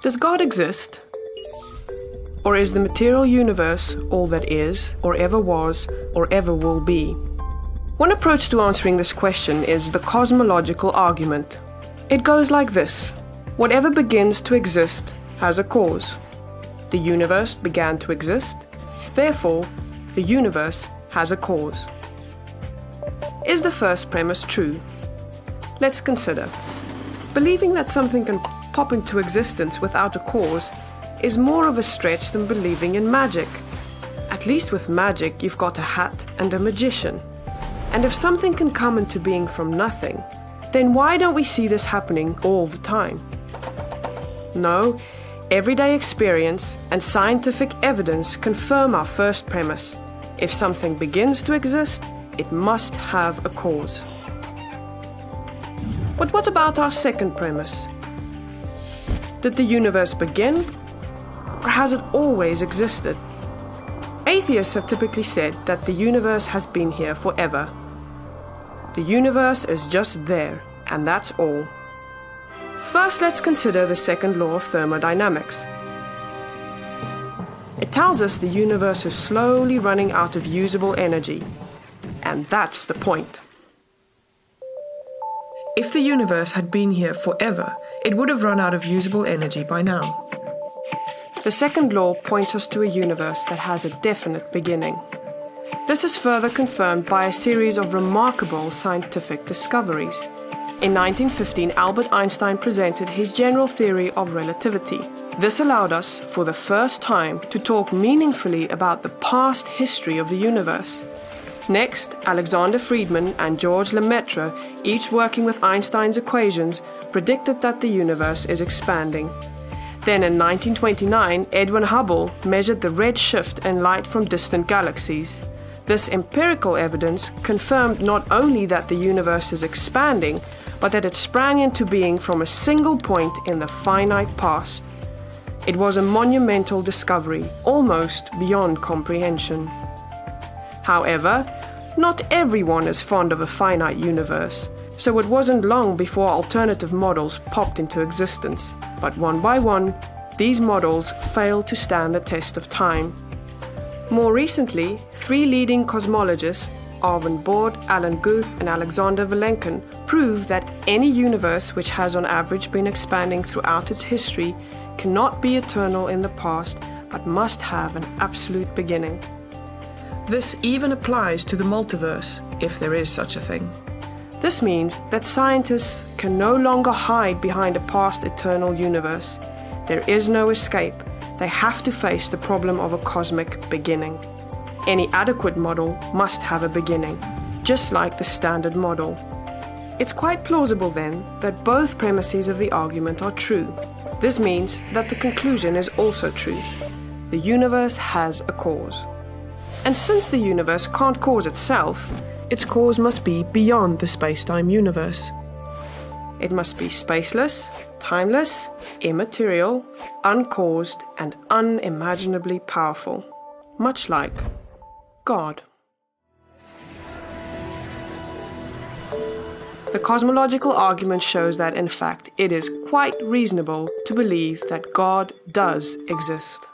Does God exist? Or is the material universe all that is, or ever was, or ever will be? One approach to answering this question is the cosmological argument. It goes like this: whatever begins to exist has a cause. The universe began to exist, therefore, the universe has a cause. Is the first premise true? Let's consider. Believing that something can pop into existence without a cause is more of a stretch than believing in magic. At least with magic, you've got a hat and a magician. And if something can come into being from nothing, then why don't we see this happening all the time? No, everyday experience and scientific evidence confirm our first premise. If something begins to exist, it must have a cause. But what about our second premise? Did the universe begin, or has it always existed? Atheists have typically said that the universe has been here forever. The universe is just there, and that's all. First, let's consider the second law of thermodynamics. It tells us the universe is slowly running out of usable energy, and that's the point. If the universe had been here forever, it would have run out of usable energy by now. The second law points us to a universe that has a definite beginning. This is further confirmed by a series of remarkable scientific discoveries. In 1915, Albert Einstein presented his general theory of relativity. This allowed us, for the first time, to talk meaningfully about the past history of the universe. Next, Alexander Friedmann and George Lemaitre, each working with Einstein's equations, predicted that the universe is expanding. Then in 1929, Edwin Hubble measured the red shift in light from distant galaxies. This empirical evidence confirmed not only that the universe is expanding, but that it sprang into being from a single point in the finite past. It was a monumental discovery, almost beyond comprehension. However, not everyone is fond of a finite universe, so it wasn't long before alternative models popped into existence. But one by one, these models failed to stand the test of time. More recently, 3 leading cosmologists, Arvin Bord, Alan Guth, and Alexander Vilenkin, prove that any universe which has on average been expanding throughout its history cannot be eternal in the past, but must have an absolute beginning. This even applies to the multiverse, if there is such a thing. This means that scientists can no longer hide behind a past eternal universe. There is no escape. They have to face the problem of a cosmic beginning. Any adequate model must have a beginning, just like the standard model. It's quite plausible then that both premises of the argument are true. This means that the conclusion is also true. The universe has a cause. And since the universe can't cause itself, its cause must be beyond the space-time universe. It must be spaceless, timeless, immaterial, uncaused, and unimaginably powerful, much like God. The cosmological argument shows that, in fact, it is quite reasonable to believe that God does exist.